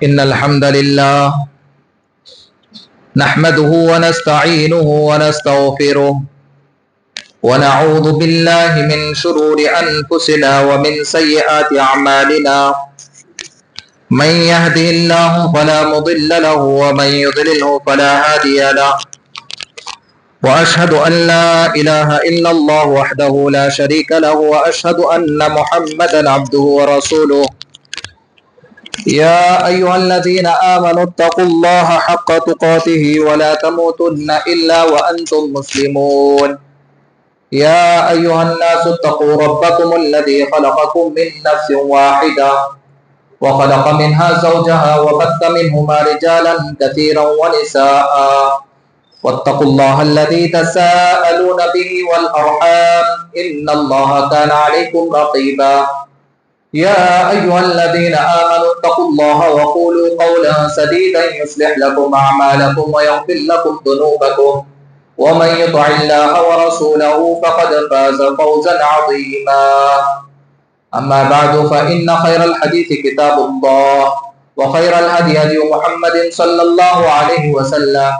إن الحمد لله نحمده ونستعينه ونستغفره ونعوذ بالله من شرور أنفسنا ومن سيئات أعمالنا من يهده الله فلا مضل له ومن يضلله فلا هادي له وأشهد أن لا إله إلا الله وحده لا شريك له وأشهد أن محمدا عبده ورسوله يا أيها الذين آمنوا اتقوا الله حق تقاته ولا تموتن إلا وأنتم مسلمون يا أيها الناس اتقوا ربكم الذي خلقكم من نفس واحدة وخلق منها زوجها وبث منهما رجالا كثيرا ونساء واتقوا الله الذي تساءلون به والأرحام إن الله كان عليكم رقيبا يا أيها الذين آمنوا اتقوا الله وقولوا قولا سديدا يصلح لكم أعمالكم ويغفر لكم ذنوبكم ومن يطع الله ورسوله فقد فاز فوزا عظيما أما بعد فإن خير الحديث كتاب الله وخير الهدي هدي محمد صلى الله عليه وسلم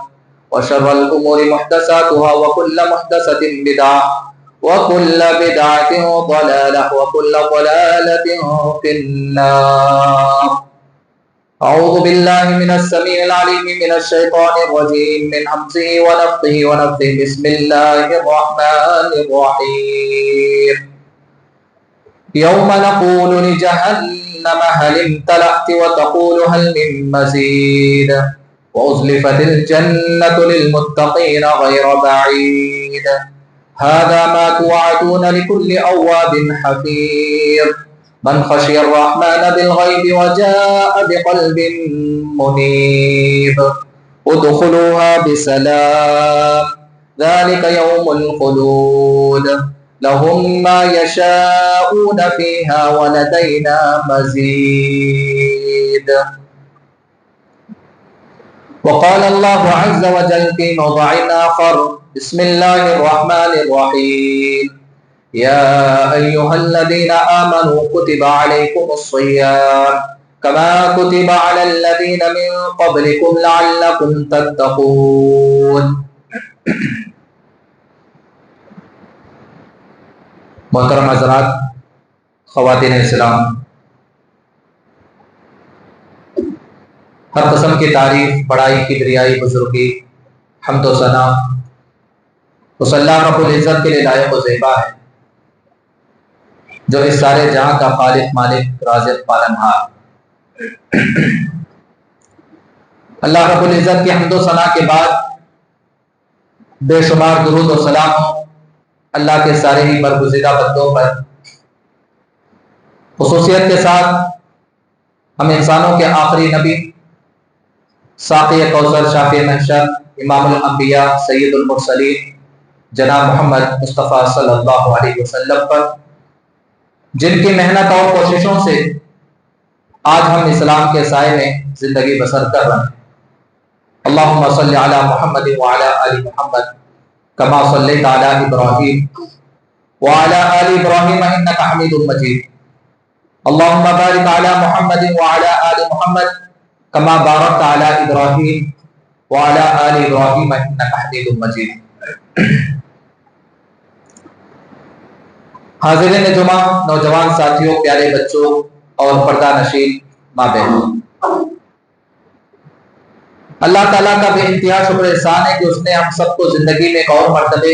وشر الأمور محدثاتها وكل محدثة بدعة وكل بدعة ضلالة وكل ضلالة في النار أعوذ بالله من السميع العليم من الشيطان الرجيم من همزه ونفخه ونفثه بسم الله الرحمن الرحيم يوم نقول لجهنم هل امتلأت وتقول هل من مزيد وأزلفت الجنة للمتقين غير بعيد هذا ما توعدون لكل أواب حفيظ من خشي الرحمن بالغيب وجاء بقلب منيب ادخلوها بسلام ذلك يوم الخلود لهم ما يشاءون فيها ولدينا مزيد وقال الله عز وجل في موضع آخر بسم الله الرحمن الرحيم يا أيها الذين آمنوا كتب عليكم الصيام كما كتب على الذين من قبلكم لعلكم تتقون محترم حضرات، خواتین اسلام، ہر قسم کی تعریف، بڑائی، کبریائی، بزرگی، حمد و ثنا اس اللہ رب العزت کے لیے لائق و زیبا ہے جو اس سارے جہاں کا خالق، مالک، رازق، پالنہار۔ اللہ رب العزت کی حمد و ثنا کے بعد بے شمار درود و سلام ہو اللہ کے سارے ہی برگزیدہ بندوں پر، خصوصیت کے ساتھ ہم انسانوں کے آخری نبی، ساقی کوثر، شافع محشر، امام الانبیاء، سید المرسلین جناب محمد مصطفیٰ صلی اللہ علیہ وسلم پر، جن کی محنت اور کوششوں سے آج ہم اسلام کے سائے میں زندگی بسر کر رہے ہیں۔ اللہم صلی علی محمد وعلی آل محمد کما صلیت علی ابراہیم وعلی آل ابراہیم انک حمید مجید۔ اللہم بارک علی محمد وعلی آل محمد کما بارکت علی ابراہیم وعلی آل ابراہیم انک حمید مجید۔ حاضرین جمعہ، نوجوان ساتھیوں، پیارے بچوں اور پردہ نشین ماں بہنوں، اللہ تعالیٰ کا بے انتہا شکر احسان ہے کہ اس نے ہم سب کو زندگی میں ایک اور مرتبہ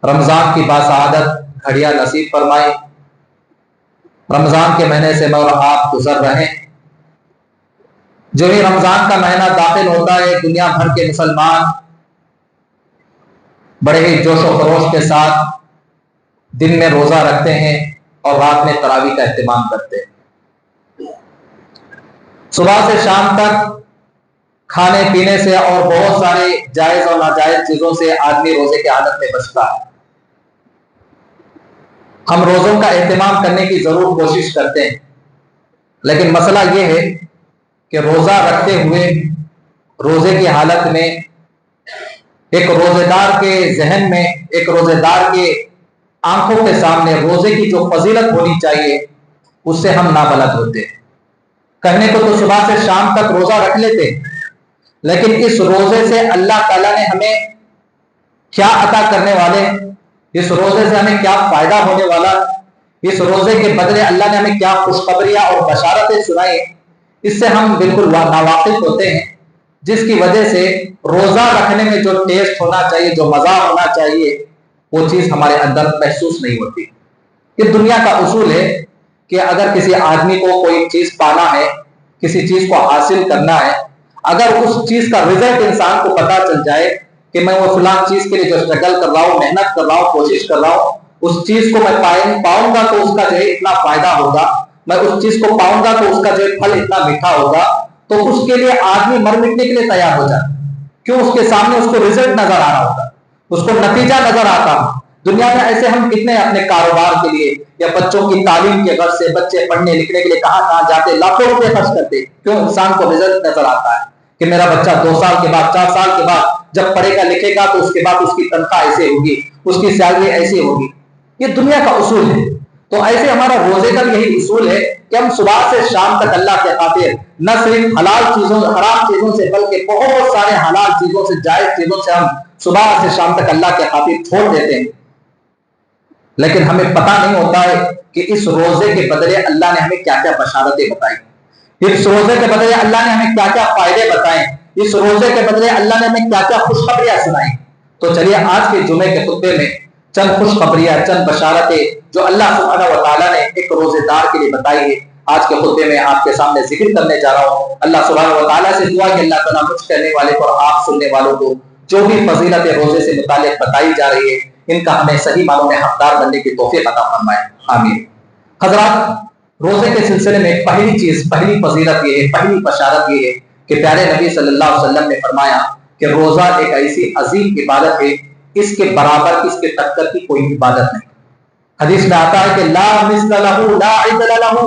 رمضان کی باسعادت گھڑیاں نصیب فرمائی۔ رمضان کے مہینے سے میں اور آپ گزر رہے ہیں۔ جو ہی رمضان کا مہینہ داخل ہوتا ہے، دنیا بھر کے مسلمان بڑے ہی جوش و خروش کے ساتھ دن میں روزہ رکھتے ہیں اور رات میں تراویح کا اہتمام کرتے ہیں۔ صبح سے شام تک کھانے پینے سے اور بہت سارے جائز اور ناجائز چیزوں سے آدمی روزے کی حالت میں بچتا ہے۔ ہم روزوں کا اہتمام کرنے کی ضرور کوشش کرتے ہیں، لیکن مسئلہ یہ ہے کہ روزہ رکھتے ہوئے روزے کی حالت میں ایک روزے دار کے ذہن میں، ایک روزے دار کے آنکھوں کے سامنے روزے کی جو فضیلت ہونی چاہیے اس سے ہم نابلد ہوتے ہیں۔ کہنے کو تو صبح سے شام تک روزہ رکھ لیتے، لیکن اس روزے سے اللہ تعالیٰ نے ہمیں کیا عطا کرنے والے، اس روزے سے ہمیں کیا فائدہ ہونے والا، اس روزے کے بدلے اللہ نے ہمیں کیا خوشخبریاں اور بشارتیں سنائی، اس سے ہم بالکل ناواقف ہوتے ہیں، جس کی وجہ سے روزہ رکھنے میں جو ٹیسٹ ہونا چاہیے، جو مزہ ہونا چاہیے، وہ چیز ہمارے اندر محسوس نہیں ہوتی۔ یہ دنیا کا اصول ہے کہ اگر کسی آدمی کو کوئی چیز پانا ہے، کسی چیز کو حاصل کرنا ہے، اگر اس چیز کا رزلٹ انسان کو پتا چل جائے کہ میں وہ فلاں چیز کے لیے جو اسٹرگل کر رہا ہوں، محنت کر رہا ہوں، کوشش کر رہا ہوں، اس چیز کو میں پاؤں گا تو اس کا جو ہے اتنا فائدہ ہوگا، میں اس چیز کو پاؤں گا تو اس کا جو ہے پھل اتنا میٹھا ہوگا، تو اس کے لیے آدمی مر مٹنے کے لیے تیار ہو جاتا ہے۔ کیوں؟ اس کے سامنے اس کو رزلٹ نظر آ رہا ہوتا، اس کو نتیجہ نظر آتا۔ دنیا میں ایسے ہم کتنے اپنے کاروبار کے لیے یا بچوں کی تعلیم کے غرض سے بچے پڑھنے لکھنے کے لیے کہاں جاتے، لاکھوں روپے خرچ کرتے، کیوں؟ انسان کو رزلٹ نظر آتا ہے کہ میرا بچہ 2 سال کے بعد، 4 سال کے بعد جب پڑھے گا لکھے گا تو اس کے بعد اس کی تنخواہ ایسے ہوگی، اس کی سیلری ایسی ہوگی۔ یہ دنیا کا اصول ہے۔ تو ایسے ہمارا روزے کا یہی اصول ہے کہ ہم صبح سے شام تک اللہ کے خاطر نہ صرف حلال چیزوں، حرام چیزوں سے، بلکہ بہت سارے حلال چیزوں سے، جائز چیزوں سے ہم صبح سے شام تک اللہ کے خاطر چھوڑ دیتے ہیں، لیکن ہمیں پتہ نہیں ہوتا ہے کہ اس روزے کے بدلے اللہ نے ہمیں کیا کیا بشارتیں بتائی، اس روزے کے بدلے اللہ نے ہمیں کیا کیا فائدے بتائے، اس روزے کے بدلے اللہ نے ہمیں کیا کیا خوشخبریاں سنائی۔ تو چلیے آج کے جمعے کے خطبے میں چند خوشخبریاں، چند بشارتیں جو اللہ سبحانہ و تعالیٰ نے ایک روزے دار کے لیے بتائی ہے، آج کے خطبے میں آپ کے سامنے ذکر کرنے جا رہا ہوں۔ اللہ سبحانہ و تعالیٰ سے دعا کہ اللہ تعالیٰ مجھ کہنے والے کو اور آپ سننے والوں کو جو بھی فضیلت روزے سے متعلق بتائی جا رہی ہے، ان کا ہمیں صحیح معنوں میں حقدار بننے کی توفیق عطا فرمائے، آمین۔ حضرات، روزے کے سلسلے میں پہلی چیز، پہلی فضیلت یہ ہے، پہلی بشارت یہ ہے کہ پیارے نبی صلی اللہ علیہ وسلم نے فرمایا کہ روزہ ایک ایسی عظیم عبادت ہے، اس کے برابر، اس کے ٹکر کی کوئی عبادت نہیں۔ حدیث میں آتا ہے کہ لا مثل لہ لا عدل لہ،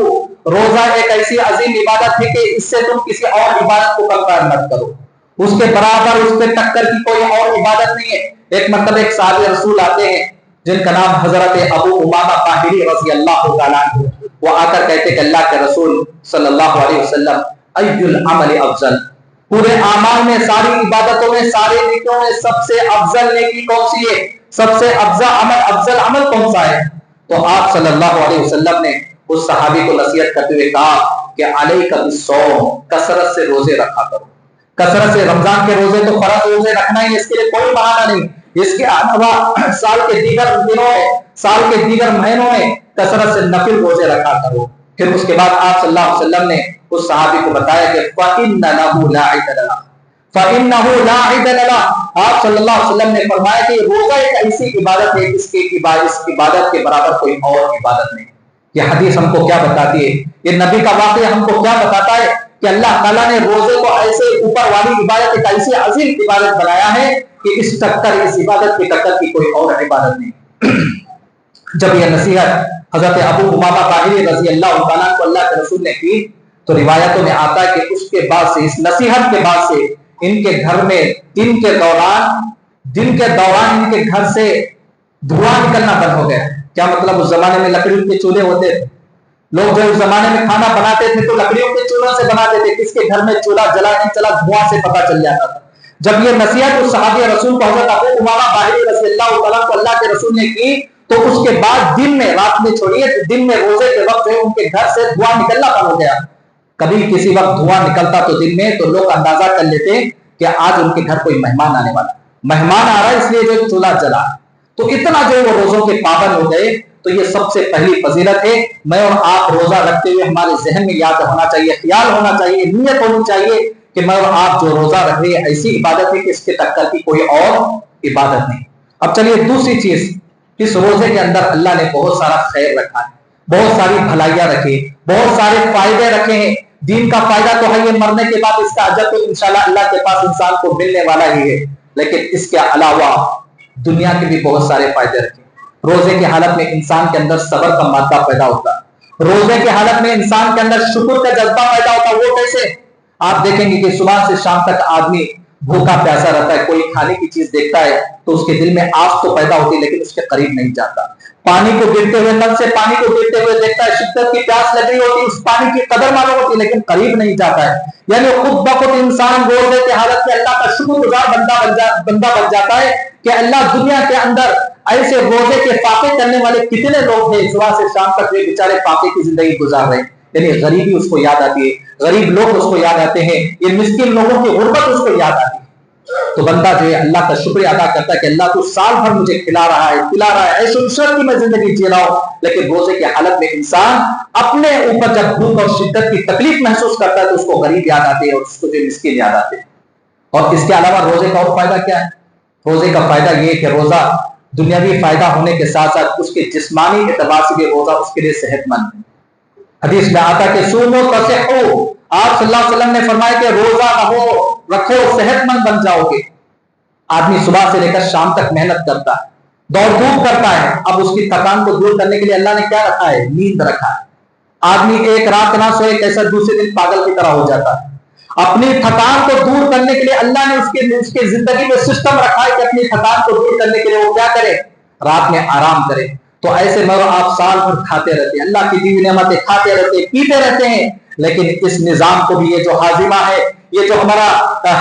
روزہ ایک ایسی عظیم عبادت ہے کہ اس سے تم کسی اور عبادت کو کمپیئر مت کرو، اس کے برابر، اس کے ٹکر کی کوئی اور عبادت نہیں ہے۔ ایک مرتبہ ایک صحابی رسول آتے ہیں جن کا نام حضرت ابو امامہ طاہری رضی اللہ تعالیٰ عنہ، وہ آ کر کہتے کہ اللہ کے رسول صلی اللہ علیہ وسلم ای العمل افضل، پورے اعمال میں، ساری عبادتوں میں، سارے نیکیوں میں سب سے افضل نیکی کون سی ہے، سب سے افضل عمل کون سا ہے؟ تو آپ صلی اللہ علیہ وسلم نے اس صحابی کو نصیحت کرتے ہوئے کہا کہ علیک بالصوم، کثرت سے روزے رکھا کرو، کثرت سے۔ رمضان کے روزے تو فرض روزے رکھنا ہی، اس کے لیے کوئی بہانہ نہیں، اس کے علاوہ سال کے دیگر دنوں میں، سال کے دیگر مہینوں میں کثرت سے نفل روزے رکھا کرو۔ پھر اس کے بعد آپ صلی اللہ علیہ وسلم نے اس صحابی کو بتایا کہ فَإِنَّ لَهُ لَا عِدَلَ لَهُ، فَإِنَّهُ لَا عِدَلَ لَهُ۔ آپ صلی اللہ علیہ وسلم نے فرمایا کہ روزہ ایک ایسی عبادت ہے، اس عبادت کے برابر کوئی اور عبادت نہیں۔ یہ حدیث ہم کو کیا بتاتی ہے؟ یہ نبی کا واقعہ ہم کو کیا بتاتا ہے کہ اللہ تعالیٰ نے روزے کو ایسے اوپر والی عبادت، ایک ایسی عظیم عبادت بنایا ہے کہ اس عبادت کی ٹکر کی کوئی اور عبادت نہیں۔ جب یہ نصیحت حضرت ابو امامہ طاہری رضی اللہ تعالیٰ کو اللہ کے رسول نے کی، تو روایتوں میں آتا ہے کہ اس کے بعد سے، اس نصیحت کے بعد سے ان کے گھر میں دن کے دوران ان کے گھر سے دھواں نکلنا بند ہو گیا۔ کیا مطلب؟ اس زمانے میں لکڑیوں کے چولہے ہوتے تھے، لوگ جو اس زمانے میں کھانا بناتے تھے تو لکڑیوں کے چولہوں سے بناتے تھے، کس کے گھر میں چولہا جلا نہیں چلا دھواں سے پتہ چل جاتا تھا۔ جب یہ نصیحت اس صحابی رسول کو حضرت ابو امامہ طاہری رضی اللہ تعالیٰ کو اللہ کے رسول نے کی، تو اس کے بعد دن میں، رات میں چھوڑیے، دن میں روزے کے وقت جو ان کے گھر سے دھواں نکلنا بند ہو گیا۔ کبھی کسی وقت دھواں نکلتا تو دن میں، تو لوگ اندازہ کر لیتے کہ آج ان کے گھر کوئی مہمان آنے والا، مہمان آ رہا ہے اس لیے جو چولہا جلا۔ تو اتنا جو وہ روزوں کے پابند ہو گئے۔ تو یہ سب سے پہلی فضیلت ہے۔ میں اور آپ روزہ رکھتے ہوئے ہمارے ذہن میں یاد ہونا چاہیے، خیال ہونا چاہیے، نیت ہونی چاہیے کہ میں اور آپ جو روزہ رکھ رہے ہیں ایسی عبادت ہے کہ اس کے ٹکر کی کوئی اور عبادت نہیں۔ اب چلیے دوسری چیز، اس روزے کے اندر اللہ نے بہت سارا خیر رکھا ہے، بہت ساری بھلائیاں رکھی، بہت سارے فائدے رکھے ہیں۔ دین کا فائدہ تو ہے یہ، مرنے کے بعد اس کا اجر تو انشاءاللہ اللہ کے پاس انسان کو ملنے والا ہی ہے، لیکن اس کے علاوہ دنیا کے بھی بہت سارے فائدے رکھے۔ روزے کی حالت میں انسان کے اندر صبر کا مادہ پیدا ہوتا ہے، روزے کی حالت میں انسان کے اندر شکر کا جذبہ پیدا ہوتا ہے۔ وہ کیسے؟ آپ دیکھیں گے کہ صبح سے شام تک آدمی بھوکا پیاسا رہتا ہے، کوئی کھانے کی چیز دیکھتا ہے تو اس کے دل میں آس تو پیدا ہوتی ہے لیکن اس کے قریب نہیں جاتا۔ پانی کو گرتے ہوئے، نل سے پانی کو گرتے ہوئے دیکھتا ہے، شدت کی پیاس لگ رہی ہوتی ہے، اس پانی کی قدر معلوم ہوتی ہے، لیکن قریب نہیں جاتا ہے. یعنی خود بخود انسان روزے کی حالت میں اللہ کا شکر گزار بندہ بن جاتا ہے کہ اللہ، دنیا کے اندر ایسے روزے کے فاقے کرنے والے کتنے لوگ ہیں، صبح سے شام تک یہ بیچارے فاقے کی زندگی گزار رہے ہیں. یعنی غریبی اس کو یاد آتی ہے، غریب لوگ اس کو یاد آتے ہیں، یہ مسکین لوگوں کی غربت اس کو یاد آتی ہے. تو بندہ جو ہے اللہ کا شکریہ ادا کرتا ہے کہ اللہ تو سال بھر مجھے کھلا رہا ہے، ایسے عشرت کی میں زندگی جی رہا ہوں. لیکن روزے کی حالت میں انسان اپنے اوپر جب بھوک اور شدت کی تکلیف محسوس کرتا ہے تو اس کو غریب یاد آتے ہیں اور اس کو جو مسکین یاد آتے ہیں. اور اس کے علاوہ روزے کا اور فائدہ کیا ہے؟ روزے کا فائدہ یہ کہ روزہ دنیاوی فائدہ ہونے کے ساتھ ساتھ اس کے جسمانی اعتبار سے بھی روزہ اس کے لیے صحت مند ہے. حدیث میں آتا کہ سومو تصحو، آپ صلی اللہ علیہ وسلم نے فرمایا کہ روزہ رکھو صحت مند بن جاؤ گے. آدمی صبح سے لے کر شام تک محنت کرتا ہے، دوڑ دھوپ کرتا ہے، اب اس کی تھکان کو دور کرنے کے لیے اللہ نے کیا رکھا ہے؟ نیند رکھا ہے. آدمی ایک رات نہ سوئے کیسا دوسرے دن پاگل کی طرح ہو جاتا ہے. اپنی تھکان کو دور کرنے کے لیے اللہ نے اس کے زندگی میں سسٹم رکھا ہے کہ اپنی تھکان کو دور کرنے کے لیے وہ کیا کرے؟ رات میں آرام کرے. تو ایسے میں آپ سال بھر کھاتے رہتے ہیں، اللہ کی دی ہوئی نعمتیں کھاتے رہتے ہیں، پیتے رہتے ہیں، لیکن اس نظام کو بھی، یہ جو ہاضمہ ہے، یہ جو ہمارا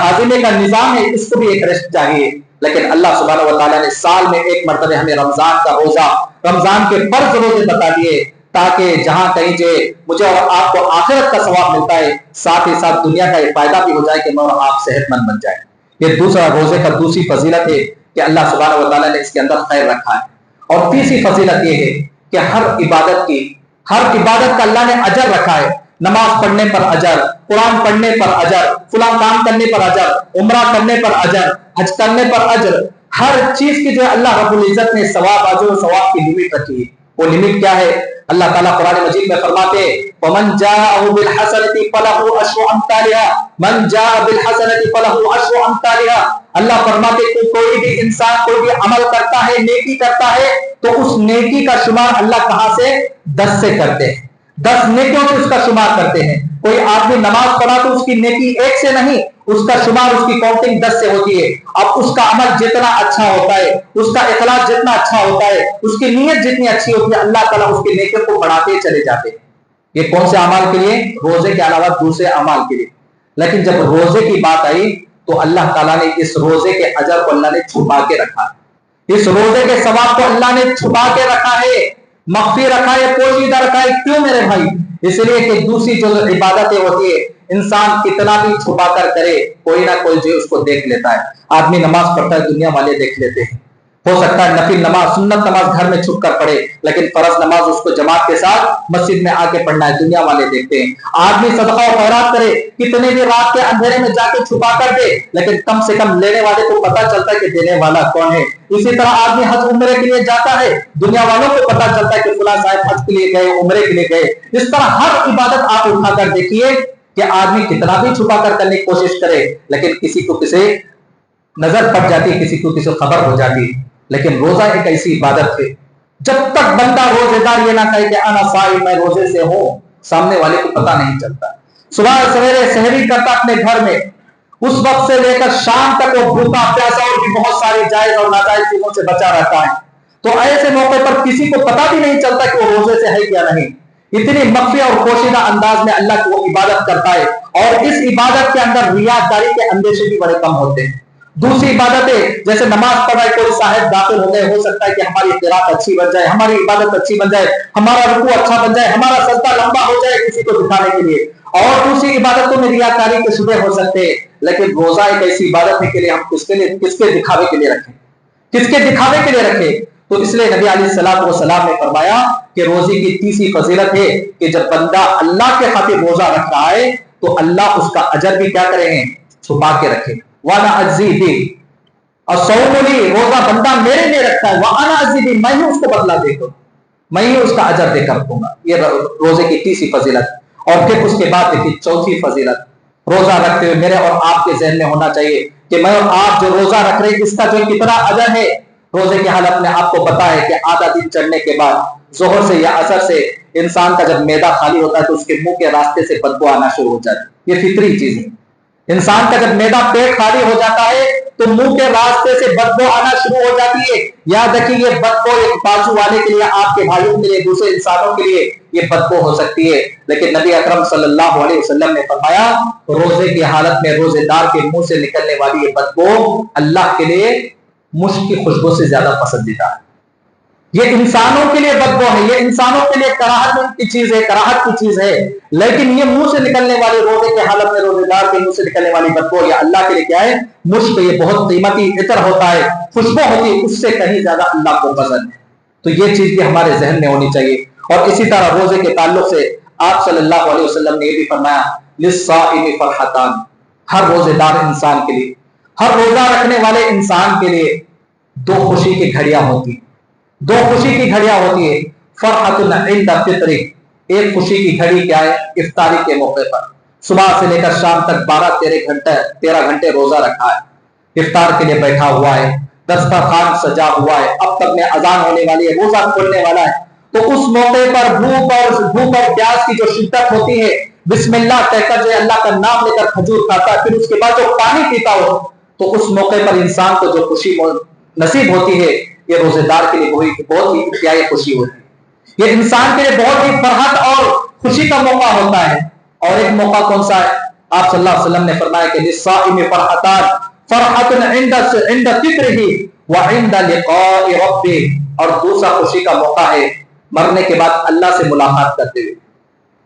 ہاضمے کا نظام ہے، اس کو بھی ایک ریسٹ چاہیے. لیکن اللہ سبحانہ و تعالیٰ نے سال میں ایک مرتبہ ہمیں رمضان کا روزہ، رمضان کے فرض روزے بتا دیے تاکہ جہاں کہیں جو مجھے اور آپ کو آخرت کا ثواب ملتا ہے، ساتھ ہی ساتھ دنیا کا یہ فائدہ بھی ہو جائے کہ میں اور آپ صحت مند بن جائے. یہ دوسرا روزے کا دوسری فضیلت ہے کہ اللہ سبحانہ و تعالیٰ نے اس کے اندر خیر رکھا ہے. اور تیسری فضیلت یہ ہے کہ ہر عبادت کا اللہ نے اجر رکھا ہے. نماز پڑھنے پر اجر، قرآن پڑھنے پر اجر، فلاں کام کرنے پر اجر، عمرہ کرنے پر اجر، حج کرنے پر اجر. ہر چیز کی جو ہے اللہ رب العزت نے ثواب، اجر و ثواب کی لمٹ رکھی ہے. وہ لمٹ کیا ہے؟ اللہ تعالیٰ قرآن مجید میں فرماتے وَمَنْ جَاءَهُ بِالْحَسَنَةِ فَلَهُ عَشْرُ أَمْثَالِهَا مَنْ جَاءَ بِالْحَسَنَةِ فَلَهُ عَشْرُ أَمْثَالِهَا. اللہ فرماتے کہ کوئی بھی انسان کوئی بھی عمل کرتا ہے، نیکی کرتا ہے، تو اس نیکی کا شمار اللہ کہاں سے؟ 10 سے کرتے ہیں. 10 نیکیوں سے اس کا شمار کرتے ہیں. کوئی آدمی نماز پڑھا تو اس کی نیکی 1 سے نہیں، اس کا شمار، اس کی کاؤنٹنگ 10 سے ہوتی ہے. اب اس کا عمل جتنا اچھا ہوتا ہے، اس کا اخلاص جتنا اچھا ہوتا ہے، اس کی نیت جتنی اچھی ہوتی ہے، اللہ تعالیٰ اس کی نیکیوں کو بڑھاتے چلے جاتے ہیں. یہ کون سے اعمال کے لیے؟ روزے کے علاوہ دوسرے اعمال کے لیے. لیکن جب روزے کی بات آئی تو اللہ تعالیٰ نے اس روزے کے اجر کو اللہ نے چھپا کے رکھا، اس روزے کے ثواب کو اللہ نے چھپا کے رکھا ہے، مخفی رکھا ہے، پوشیدہ رکھا ہے. کیوں میرے بھائی؟ اس لیے کہ دوسری جو عبادتیں ہوتی ہے انسان کتنا بھی چھپا کر کرے، کوئی نہ کوئی جو اس کو دیکھ لیتا ہے. آدمی نماز پڑھتا ہے، دنیا والے دیکھ لیتے ہیں. ہو سکتا ہے نفل نماز، سنت نماز گھر میں چھپ کر پڑھے، لیکن فرض نماز اس کو جماعت کے ساتھ مسجد میں آ کے پڑھنا ہے، دنیا والے دیکھتے ہیں. آدمی صدقہ و خیرات کرے، کتنے بھی رات کے اندھیرے میں جا کے چھپا کر دے، لیکن کم سے کم لینے والے کو پتا چلتا ہے کہ دینے والا کون ہے. اسی طرح آدمی حج عمرے کے لیے جاتا ہے، دنیا والوں کو پتا چلتا ہے کہ فلاں صاحب حج کے لیے گئے، عمرے کے لیے گئے. اس طرح ہر عبادت آپ اٹھا کر دیکھیے کہ آدمی کتنا بھی چھپا کر کرنے کی کوشش کرے، لیکن کسی کو کسی نظر پڑ جاتی ہے، کسی کو کسی خبر ہو جاتی ہے. لیکن روزہ ایک ایسی عبادت ہے، جب تک بندہ روزے دار یہ نہ کہے کہ انا صائم، میں روزے سے ہوں، سامنے والے کو پتہ نہیں چلتا. صبح سویرے سحری کرتا اپنے گھر میں، اس وقت سے لے کر شام تک وہ بھوکا پیاسا اور بھی بہت ساری جائز اور ناجائز چیزوں سے بچا رہتا ہے. تو ایسے موقع پر کسی کو پتہ بھی نہیں چلتا کہ وہ روزے سے ہے یا نہیں. اتنی مخفی اور پوشیدہ انداز میں اللہ کی وہ عبادت کرتا ہے، اور اس عبادت کے اندر ریاکاری کے اندیشے بھی بڑے کم ہوتے ہیں. دوسری عبادتیں جیسے نماز پڑھ رہے کوئی صاحب داخل ہو گئے، ہو سکتا ہے کہ ہماری قرات اچھی بن جائے، ہماری عبادت اچھی بن جائے، ہمارا رکوع اچھا بن جائے، ہمارا سجدہ لمبا ہو جائے کسی کو دکھانے کے لیے. اور دوسری عبادتوں میں ریاکاری کے شبے ہو سکتے ہیں. لیکن روزہ ایک ایسی عبادت ہے کہ لیے ہم کس کے دکھاوے کے لیے رکھیں، کس کے دکھاوے کے لیے رکھیں. تو اس لیے نبی علیہ الصلوۃ والسلام نے فرمایا کہ روزے کی تیسری فضیلت ہے کہ جب بندہ اللہ کے خاطر روزہ رکھ رہا ہے تو اللہ اس کا اجر بھی کیا کریں گے؟ چھپا کے رکھے. وانا اجزی بھی، اور سوملی، روزہ بندہ میرے لیے رکھتا ہے، وانا اجزی بھی، میں ہی اس کو بدلہ دے کر، میں ہی اس کا اجر دے کر رکھوں گا. یہ روزے کی تیسری فضیلت. اور پھر اس کے بعد دیکھیے چوتھی فضیلت، روزہ رکھتے ہوئے میرے اور آپ کے ذہن میں ہونا چاہیے کہ میں اور آپ جو روزہ رکھ رہے ہیں اس کا جو کتنا اجر ہے. روزے کی حالت میں آپ کو پتا ہے کہ آدھا دن چڑھنے کے بعد ظہر سے یا عصر سے انسان کا جب معدہ خالی ہوتا ہے تو اس کے منہ کے راستے سے بدبو آنا شروع ہو جاتی ہے. یہ فطری چیز ہے. انسان کا جب معدہ پیٹ خالی ہو جاتا ہے تو منہ کے راستے سے بدبو آنا شروع ہو جاتی ہے. یاد رکھیے یہ بدبو ایک بازو والے کے لیے، آپ کے بھائیوں کے لیے، دوسرے انسانوں کے لیے یہ بدبو ہو سکتی ہے، لیکن نبی اکرم صلی اللہ علیہ وسلم نے فرمایا روزے کی حالت میں روزے دار کے منہ سے نکلنے والی یہ بدبو اللہ کے لیے مشک کی خوشبو سے زیادہ پسندیدہ ہے. یہ انسانوں کے لیے بدبو ہے، یہ انسانوں کے لیے کراہت کی چیز ہے، کراہت کی چیز ہے، لیکن یہ منہ سے نکلنے والی روزے کی حالت میں روزے دار کے منہ سے نکلنے والی بدبو یہ اللہ کے لیے کیا ہے؟ مشک. یہ بہت قیمتی عطر ہوتا ہے، خوشبو ہوتی ہے، اس سے کہیں زیادہ اللہ کو پسند ہے. تو یہ چیز بھی ہمارے ذہن میں ہونی چاہیے. اور اسی طرح روزے کے تعلق سے آپ صلی اللہ علیہ وسلم نے یہ بھی فرمایا للصائم فرحتان، ہر روزے دار انسان کے لیے، ہر روزہ رکھنے والے انسان کے لیے دو خوشی کی گھڑیاں ہوتی ہیں. دو خوشی کی گھڑیاں ہوتی ہے. فرحت عند فطر، ایک خوشی کی گھڑی کیا ہے؟ افطاری کے موقع پر صبح سے لے کر شام تک 12-13 گھنٹے روزہ رکھا ہے، افطار کے لیے بیٹھا ہوا ہے، دسترخوان سجا ہوا ہے، اب تک میں اذان ہونے والی ہے، روزہ کھولنے والا ہے، تو اس موقع پر بھوک اور پیاس کی جو شدت ہوتی ہے، بسم اللہ کہہ کر جو اللہ کا نام لے کر کھجور کھاتا ہے، پھر اس کے بعد جو پانی پیتا ہو، تو اس موقع پر انسان کو جو خوشی نصیب ہوتی ہے یہ روزے دار کے لیے بہت ہی پیاری خوشی ہوتی ہے. یہ انسان کے لیے بہت ہی فرحت اور خوشی کا موقع ہوتا ہے. اور ایک موقع کون سا ہے؟ آپ صلی اللہ علیہ وسلم نے فرمایا کہ للصائم فرحتان، فرحت عند فطرہ وعند لقاء ربہ، اور دوسرا خوشی کا موقع ہے مرنے کے بعد اللہ سے ملاقات کرتے ہوئے.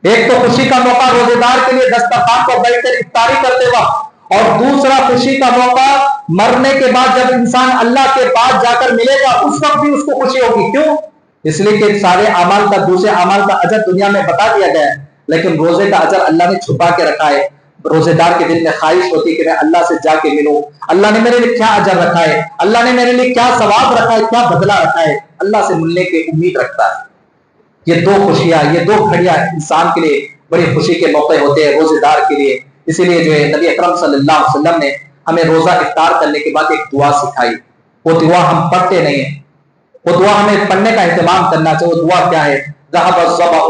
ایک تو خوشی کا موقع روزے دار کے لیے دسترخوان پر بیٹھ کر افطاری کرتے وقت، اور دوسرا خوشی کا موقع مرنے کے بعد جب انسان اللہ کے پاس جا کر ملے گا اس وقت بھی اس کو خوشی ہوگی. کیوں؟ اس لیے کہ سارے اعمال کا، دوسرے اعمال کا اجر دنیا میں بتا دیا گیا ہے، لیکن روزے کا اجر اللہ نے چھپا کے رکھا ہے. روزے دار کے دل میں خواہش ہوتی ہے کہ میں اللہ سے جا کے ملوں، اللہ نے میرے لیے کیا اجر رکھا ہے، اللہ نے میرے لیے کیا ثواب رکھا ہے، کیا بدلہ رکھا ہے، اللہ سے ملنے کی امید رکھتا ہے. یہ دو خوشیاں، یہ دو گھڑیاں انسان کے لیے بڑی خوشی کے موقع ہوتے ہیں روزے دار کے لیے. اسی لیے جو ہے نبی اکرم صلی اللہ علیہ وسلم نے ہمیں روزہ افطار کرنے کے بعد ایک دعا سکھائی. وہ دعا ہم پڑھتے نہیں ہیں، وہ دعا ہمیں پڑھنے کا اہتمام کرنا چاہیے. وہ دعا کیا ہے؟ ذهب الظمأ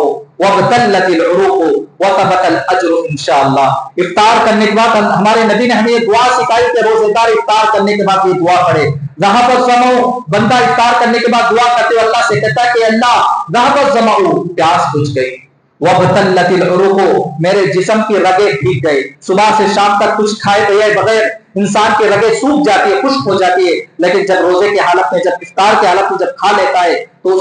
وابتلت العروق وثبت الاجر انشاءاللہ. افطار کرنے کے بعد ہمارے نبی نے ہمیں یہ دعا سکھائی کہ روزے دار افطار کرنے کے بعد یہ دعا پڑھے. ذهب الظمأ، بندہ افطار کرنے کے بعد دعا کرتے ہوئے اللہ سے کہتا ہے کہ اللہ ذهب الظمأ، پیاس بجھ گئی، وابتلت العروق، میرے جسم کی رگیں بھیگ گئی. صبح سے شام تک کچھ کھائے پیے بغیر انسان کی رگیں سوکھ جاتی ہے، خشک ہو جاتی ہے، لیکن جب روزے کی حالت میں، جب افطار کی حالت میں جب کھا لیتا ہے تو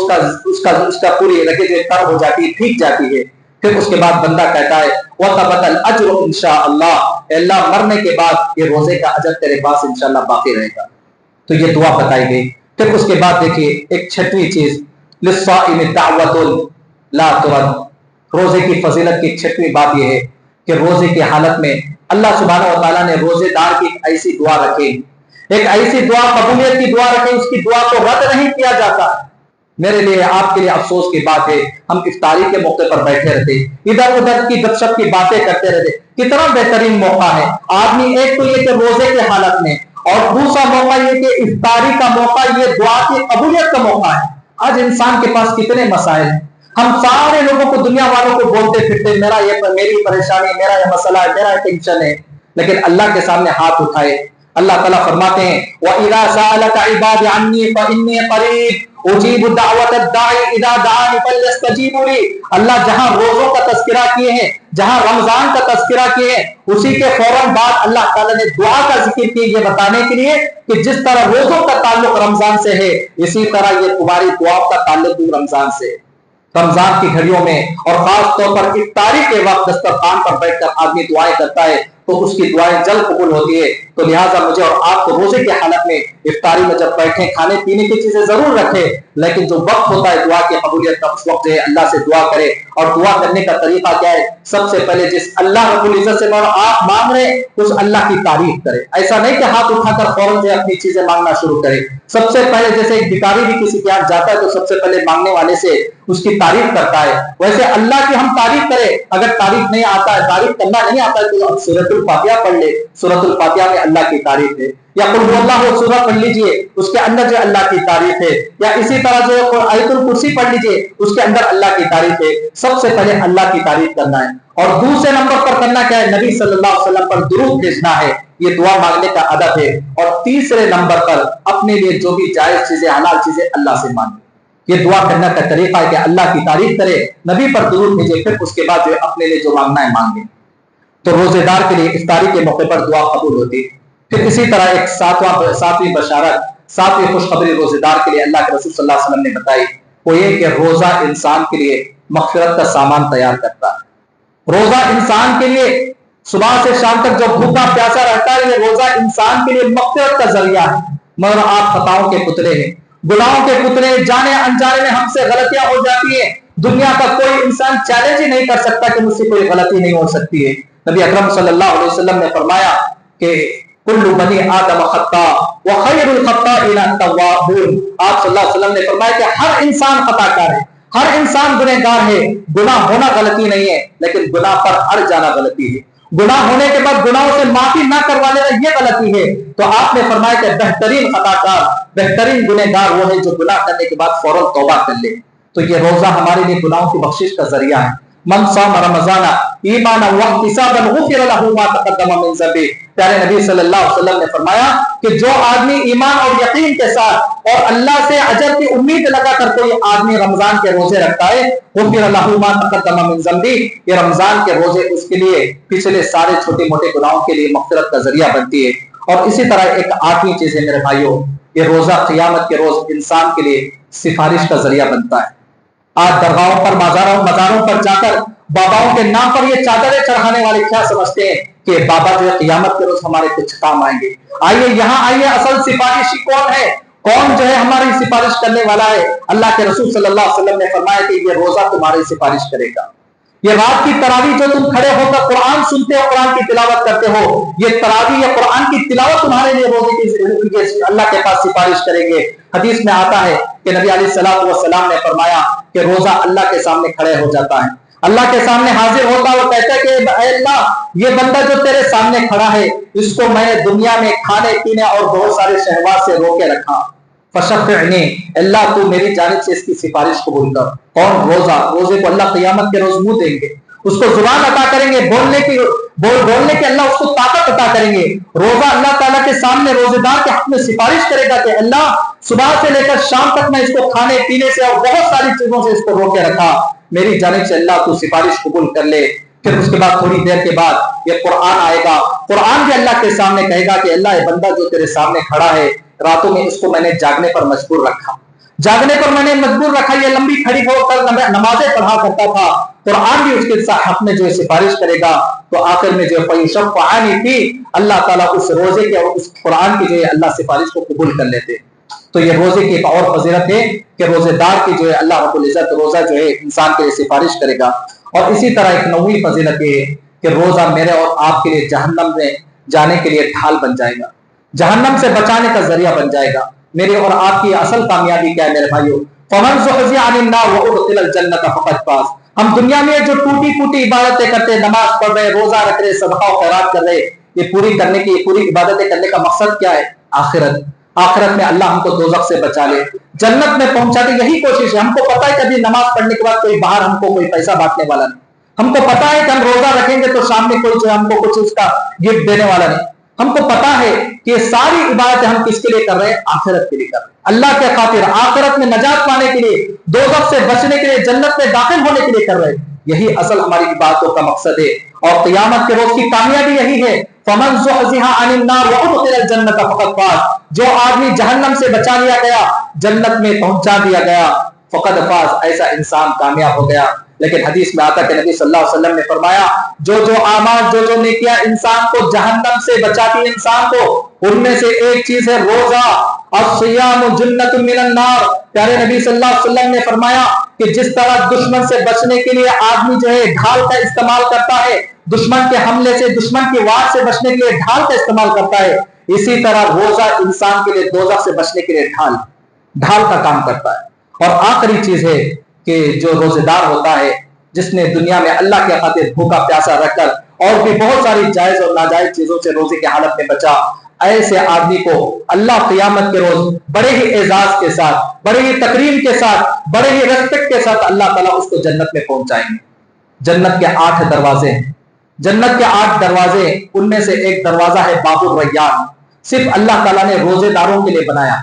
اس کا پوری رگیں جو تر ہو جاتی ہے، بھیگ جاتی ہے. پھر اس کے بعد بندہ کہتا ہے وَثَبَتَ الْأَجْرُ انشاءاللہ، اے اللہ مرنے کے بعد یہ روزے کا اجر تیرے پاس انشاءاللہ باقی رہے گا. تو یہ دعا بتائی گئی. پھر اس کے بعد دیکھیے ایک چھٹویں چیز، لِلصَّائِمِ دَعْوَةٌ لَا تُرَدُّ. روزے کی فضیلت کی چھٹویں بات یہ ہے کہ روزے کی حالت میں اللہ سبحانہ و تعالیٰ نے روزے دار کی ایک ایسی دعا رکھی، ایک ایسی دعا، قبولیت کی دعا رکھی، اس کی دعا کو رد نہیں کیا جاتا. میرے لیے، آپ کے لیے افسوس کی بات ہے، ہم افطاری کے موقع پر بیٹھے رہتے، ادھر ادھر کی گپ شپ کی باتیں کرتے رہتے. کتنا بہترین موقع ہے آدمی، ایک تو یہ کہ روزے کی حالت میں، اور دوسرا موقع یہ کہ افطاری کا موقع، یہ دعا کی قبولیت کا موقع ہے. آج انسان کے پاس کتنے مسائل ہیں، ہم سارے لوگوں کو، دنیا والوں کو بولتے پھرتے، میری پریشانی، میرا یہ مسئلہ ہے، میرا یہ ٹینشن ہے، لیکن اللہ کے سامنے ہاتھ اٹھائے. اللہ تعالیٰ فرماتے ہیں وَإِذَا سَأَلَكَ عِبَادِي عَنِّي فَإِنِّي قَرِيبٌ أُجِيبُ دَعْوَةَ الدَّاعِ إِذَا دَعَانِ فَلْيَسْتَجِيبُوا لِي. اللہ جہاں روزوں کا تذکرہ کیے ہیں، جہاں رمضان کا تذکرہ کیے ہیں، اسی کے فوراً بعد اللہ تعالیٰ نے دعا کا ذکر کیا، یہ بتانے کے لیے کہ جس طرح روزوں کا تعلق رمضان سے ہے، اسی طرح یہ تمہاری دعا کا تعلق بھی رمضان سے ہے. رمضان کی گھڑیوں میں، اور خاص طور پر افطاری کے وقت دسترخوان پر بیٹھ کر آدمی دعائیں کرتا ہے تو اس کی دعائیں جلد قبول ہوتی ہے. تو لہٰذا مجھے اور آپ کو روزے کی حالت میں افطاری میں جب بیٹھیں، کھانے پینے کی چیزیں ضرور رکھیں، لیکن جو وقت ہوتا ہے دعا کی قبولیت کا، اس وقت جو ہے اللہ سے دعا کرے. اور دعا کرنے کا طریقہ کیا ہے؟ سب سے پہلے جس اللہ رب العزت سے آپ مانگ رہے اس اللہ کی تعریف کرے. ایسا نہیں کہ ہاتھ اٹھا کر فوراً سے اپنی چیزیں مانگنا شروع کرے. سب سے پہلے جیسے ایک بھکاری بھی کسی کے یہاں جاتا ہے تو سب سے پہلے مانگنے والے سے اس کی تعریف کرتا ہے، ویسے اللہ کی ہم تعریف کریں. اگر تعریف نہیں آتا ہے، تعریف کرنا نہیں آتا ہے، تو اب سورۃ الفاتحہ پڑھ لے. سورۃ الفاتحہ میں اللہ کی تعریف ہے. یا قل هو اللہ سورہ پڑھ لیجئے، اس کے اندر جو اللہ کی تعریف ہے. یا اسی طرح جو آیت الکرسی پڑھ لیجئے، اس کے اندر اللہ کی تعریف ہے. سب سے پہلے اللہ کی تعریف کرنا ہے. اور دوسرے نمبر پر کرنا کیا ہے؟ نبی صلی اللہ علیہ وسلم پر درود بھیجنا ہے. یہ دعا مانگنے کا ادب ہے۔ اور تیسرے نمبر پر اپنے لیے جو بھی جائز چیزیں حلال چیزیں اللہ سے مانگے۔ یہ دعا کرنے کا طریقہ ہے کہ اللہ کی تعریف کرے، نبی پر درود بھیجے، پھر اس کے بعد جو ہے اپنے لیے جو مانگنا ہے مانگے۔ تو روزے دار کے لیے افطاری کے موقع پر دعا قبول ہوتی ہے۔ پھر اسی طرح ایک ساتویں بشارت، ساتویں خوشخبری روزے دار کے لیے اللہ کے رسول صلی اللہ علیہ وسلم نے بتائی، وہ یہ کہ روزہ انسان کے لیے مغفرت کا سامان تیار کرتا ہے۔ روزہ انسان کے لیے صبح سے شام تک جو بھوکا پیاسا رہتا ہے، یہ روزہ انسان کے لیے مغفرت کا ذریعہ ہے۔ مگر آپ خطاؤں کے پتلے ہیں، گناہوں کے پتلے، جانے انجانے میں ہم سے غلطیاں ہو جاتی ہیں۔ دنیا کا کوئی انسان چیلنج ہی نہیں کر سکتا کہ مجھ سے کوئی غلطی نہیں ہو سکتی ہے۔ نبی اکرم صلی اللہ علیہ وسلم نے فرمایا کہ کل بنی آدم خطا وخیر الخطائین التوابون۔ آپ صلی اللہ علیہ وسلم نے فرمایا کہ ہر انسان خطا کار ہے، ہر انسان گنہگار ہے۔ گناہ ہونا غلطی نہیں ہے، لیکن گناہ پر اڑ جانا غلطی ہے۔ گناہ ہونے کے بعد گناہوں سے معافی نہ کروا لینا یہ غلطی ہے۔ تو آپ نے فرمایا کہ بہترین خطا کار، بہترین گنہگار وہ ہے جو گناہ کرنے کے بعد فوراً توبہ کر لے۔ تو یہ روزہ ہمارے لیے گناہوں کی بخشش کا ذریعہ ہے۔ من صام رمضان ایمانا واحتسابا غفر له ما تقدم من ذنبه۔ پیارے نبی صلی اللہ علیہ وسلم نے فرمایا کہ جو آدمی ایمان اور یقین کے ساتھ اور اللہ سے اجر کی امید لگا کر کوئی آدمی رمضان کے روزے رکھتا ہے، غفر له ما تقدم من ذنبه، یہ رمضان کے روزے اس کے لیے پچھلے سارے چھوٹے موٹے گناہوں کے لیے مغفرت کا ذریعہ بنتی ہے۔ اور اسی طرح ایک آٹھویں چیز ہے میرے بھائیوں، یہ روزہ قیامت کے روز انسان کے لیے سفارش کا ذریعہ بنتا ہے۔ آج درگاہوں پر، مزاروں پر جا کر باباؤں کے نام پر یہ چادریں چڑھانے والے کیا سمجھتے ہیں کہ بابا جو ہے قیامت کے روز ہمارے کچھ کام آئیں گے۔ آئیے یہاں آئیے، اصل سفارشی کون ہے؟ کون جو ہے ہماری سفارش کرنے والا ہے؟ اللہ کے رسول صلی اللہ علیہ وسلم نے فرمایا کہ یہ روزہ تمہاری سفارش کرے گا۔ یہ رات کی تراویح جو تم کھڑے ہو کر قرآن سنتے ہو، قرآن کی تلاوت کرتے ہو، یہ تراویح یا قرآن کی تلاوت تمہارے لیے روزے کی اللہ کے پاس سفارش کریں گے۔ حدیث میں آتا ہے کہ نبی علیہ الصلوۃ والسلام نے فرمایا کہ روزہ اللہ کے سامنے کھڑے ہو جاتا ہے، اللہ کے سامنے حاضر ہوتا ہے اور کہتا ہے کہ اے اللہ، یہ بندہ جو تیرے سامنے کھڑا ہے، اس کو میں نے دنیا میں کھانے پینے اور بہت سارے شہوات سے روکے رکھا، فشفعنی، اللہ تو میری جانب سے اس کی سفارش قبول کر۔ کون؟ روزے کو اللہ قیامت کے روز منہ دیں گے، اس کو زبان عطا کریں گے، بولنے کے اللہ اس کو طاقت عطا کریں گے۔ روزہ اللہ تعالیٰ کے سامنے روزے دار کے حق میں سفارش کرے گا کہ اللہ، صبح سے لے کر شام تک میں اس کو کھانے پینے سے اور بہت ساری چیزوں سے اس کو روکے رکھا، میری جانب سے اللہ تو سفارش قبول کر لے۔ پھر اس کے بعد تھوڑی دیر کے بعد یہ قرآن آئے گا، قرآن بھی اللہ کے سامنے کہے گا کہ اللہ، یہ بندہ جو تیرے سامنے کھڑا ہے، راتوں میں اس کو میں نے جاگنے پر مجبور رکھا، یہ لمبی کھڑی ہو کر نمازیں پڑھا کرتا تھا۔ قرآن بھی اس کے حق میں جو ہے سفارش کرے گا۔ تو آخر میں جو فیشفعانی تھی، اللہ تعالیٰ اس روزے کے اور اس قرآن کی جو ہے اللہ سفارش کو قبول کر لیتے۔ تو یہ روزے کی ایک اور فضیلت ہے کہ روزے دار کی جو ہے اللہ رب العزت روزہ جو ہے انسان کے لیے سفارش کرے گا۔ اور اسی طرح ایک نویں فضیلت یہ ہے کہ روزہ میرے اور آپ کے لیے جہنم میں جانے کے لیے ڈھال بن جائے گا، جہنم سے بچانے کا ذریعہ بن جائے گا۔ میرے اور آپ کی اصل کامیابی کیا ہے میرے بھائیوں؟ فمن زحزح عن النار وادخل الجنة فقد فاز۔ ہم دنیا میں جو ٹوٹی پھوٹی عبادتیں کرتے، نماز پڑھ رہے، روزہ رکھ رہے، صدقہ و خیرات کر رہے، یہ پوری عبادتیں کرنے کا مقصد کیا ہے؟ آخرت میں اللہ ہم کو دوزخ سے بچا لے، جنت میں پہنچا دے، یہی کوشش ہے۔ ہم کو پتا ہے کہ ابھی نماز پڑھنے کے بعد کوئی باہر ہم کو کوئی پیسہ بانٹنے والا نہیں، ہم کو پتا ہے کہ ہم روزہ رکھیں گے تو سامنے کوئی جو ہم کو کچھ اس کا گفٹ دینے والا نہیں۔ ہم کو پتا ہے کہ ساری عبادتیں ہم کس کے لیے کر رہے ہیں؟ آخرت کے لیے کر رہے ہیں، اللہ کے خاطر، آخرت میں نجات پانے کے لیے، دوزخ سے بچنے کے لیے، جنت میں داخل ہونے کے لیے کر رہے ہیں۔ یہی اصل ہماری عبادتوں کا مقصد ہے، اور قیامت کے روز کی کامیابی یہی ہے۔ فمن زحزح عن النار وادخل الجنة فقد فاز۔ جو آدمی جہنم سے بچا لیا گیا، جنت میں پہنچا دیا گیا، فقد فاز، ایسا انسان کامیاب ہو گیا۔ لیکن حدیث میں آتا ہے کہ نبی صلی اللہ علیہ وسلم نے فرمایا جو اعمال، جو نیکیاں انسان کو جہنم سے بچاتی ہیں، انسان کو، ان میں سے ایک چیز ہے روزہ۔ الصیام جنۃ من النار۔ پیارے نبی صلی اللہ علیہ وسلم نے فرمایا کہ جس طرح دشمن سے بچنے کے لیے آدمی جو ہے ڈھال کا استعمال کرتا ہے، دشمن کے حملے سے، دشمن کی وار سے بچنے کے لیے ڈھال کا استعمال کرتا ہے، اسی طرح روزہ انسان کے لیے دوزخ سے بچنے کے لیے ڈھال کا کام کرتا ہے۔ اور آخری چیز ہے کہ جو روزے دار ہوتا ہے، جس نے دنیا میں اللہ کے خاطر بھوکا پیاسا رکھ کر اور بھی بہت ساری جائز اور ناجائز چیزوں سے روزے کی حالت میں بچا، ایسے آدمی کو اللہ قیامت کے روز بڑے ہی اعزاز کے ساتھ، بڑے ہی تکریم کے ساتھ، بڑے ہی ریسپیکٹ کے ساتھ اللہ تعالیٰ اس کو جنت میں پہنچائیں گے۔ جنت کے 8 دروازے ہیں، جنت کے 8 دروازے، ان میں سے ایک دروازہ ہے باب الریان، صرف اللہ تعالیٰ نے روزے داروں کے لیے بنایا،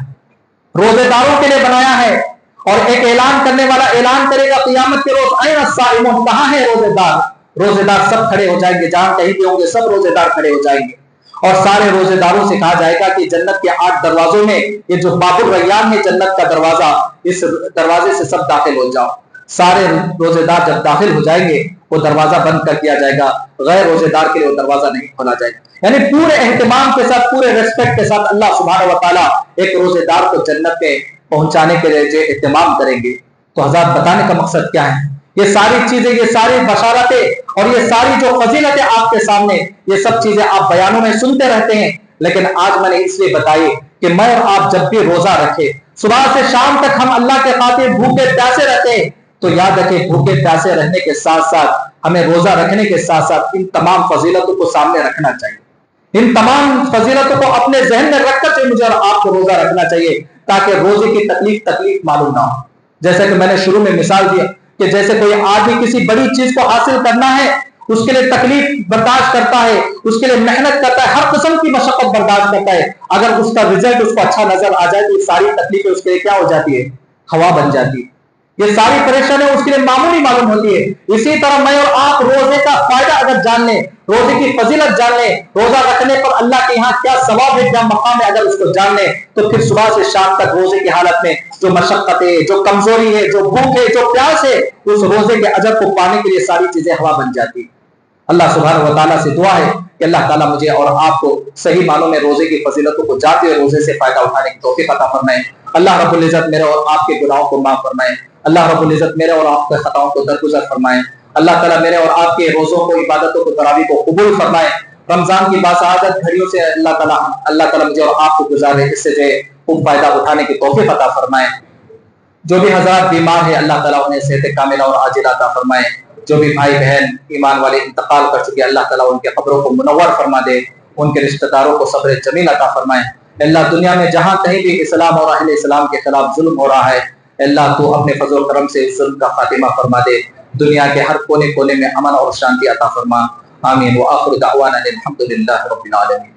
روزے داروں کے لیے بنایا ہے۔ اور ایک اعلان کرنے والا اعلان کرے گا قیامت کے روز، این الصائمون، کہاں ہے روزے دار؟ روزے دار سب کھڑے ہو جائیں گے، جہاں کہیں بھی ہوں گے سب روزے دار کھڑے ہو جائیں گے، اور سارے روزے داروں سے کہا جائے گا کہ جنت کے 8 دروازوں میں یہ جو باب الریان ہے جنت کا دروازہ، اس دروازے سے سب داخل ہو جاؤ۔ سارے روزے دار جب داخل ہو جائیں گے وہ دروازہ بند کر دیا جائے گا، غیر روزے دار کے لیے وہ دروازہ نہیں کھولا جائے گا۔ یعنی پورے اہتمام کے ساتھ، پورے ریسپیکٹ کے ساتھ اللہ سبحانہ و تعالیٰ ایک روزے دار کو جنت میں پہنچانے کے لیے جو اہتمام کریں گے۔ تو حضرات بتانے کا مقصد کیا ہے؟ یہ ساری چیزیں، یہ ساری بشارتیں اور یہ ساری جو فضیلتیں آپ کے سامنے، یہ سب چیزیں آپ بیانوں میں سنتے رہتے ہیں، لیکن آج میں نے اس لیے بتائی کہ میں اور آپ جب بھی روزہ رکھے، صبح سے شام تک ہم اللہ کے خاطر بھوکے پیاسے رہتے ہیں، تو یاد رکھیں بھوکے پیاسے رہنے کے ساتھ ساتھ ہمیں روزہ رکھنے کے ساتھ ساتھ ان تمام فضیلتوں کو سامنے رکھنا چاہیے، ان تمام فضیلتوں کو اپنے ذہن میں رکھ کر مجھے اور آپ کو روزہ رکھنا چاہیے، تاکہ روزے کی تکلیف معلوم نہ ہو۔ جیسے کہ میں نے شروع میں مثال دیا کہ جیسے کوئی آدمی کسی بڑی چیز کو حاصل کرنا ہے، اس کے لیے تکلیف برداشت کرتا ہے، اس کے لیے محنت کرتا ہے، ہر قسم کی مشقت برداشت کرتا ہے، اگر اس کا رزلٹ اس کو اچھا نظر آ جائے تو یہ ساری تکلیفیں اس کے لیے کیا ہو جاتی ہے؟ ہوا بن جاتی ہے، یہ ساری پریشانیاں اس کے لیے معمولی معلوم ہوتی ہے۔ اسی طرح میں اور آپ روزے کا فائدہ اگر جان لیں، روزے کی فضیلت جان لیں، روزہ رکھنے پر اللہ کے یہاں کیا ثواب ہے، کیا مقام ہے، اگر اس کو جان لیں تو پھر صبح سے شام تک روزے کی حالت میں جو مشقتیں، جو کمزوری ہے، جو بھوک ہے، جو پیاس ہے، اس روزے کے اجر کو پانے کے لیے ساری چیزیں ہوا بن جاتی ہیں۔ اللہ سبحانہ و تعالیٰ سے دعا ہے کہ اللہ تعالیٰ مجھے اور آپ کو صحیح معنوں میں روزے کی فضیلتوں کو جانتے ہوئے روزے سے فائدہ اٹھانے کی توفیق عطا فرمائے۔ اللہ رب العزت میرے اور آپ کے گناہوں کو معاف فرمائے۔ اللہ رب العزت میرے اور آپ کے خطاؤں کو درگزر فرمائے۔ اللہ تعالیٰ میرے اور آپ کے روزوں کو، عبادتوں کو، تراویح کو قبول فرمائے۔ رمضان کی باسعادت گھڑیوں سے اللہ تعالیٰ مجھے اور آپ کو گزارے، اس سے جو خوب فائدہ اٹھانے کی توفیق عطا فرمائے۔ جو بھی حضرات بیمار ہیں اللہ تعالیٰ انہیں صحت کاملہ اور عاجلہ عطا فرمائے۔ جو بھی بھائی بہن ایمان والے انتقال کر چکے اللہ تعالیٰ ان کے قبروں کو منور فرما دے، ان کے رشتہ داروں کو صبر جمیل عطا فرمائے۔ اللہ دنیا میں جہاں کہیں بھی اسلام اور اہل اسلام کے خلاف ظلم ہو رہا ہے، اللہ تو اپنے فضل و کرم سے اس ظلم کا خاتمہ فرما دے، دنیا کے ہر کونے کونے میں امن اور شانتی عطا فرما۔ آمین۔ وآخر دعوانا الحمد للہ رب العالمین۔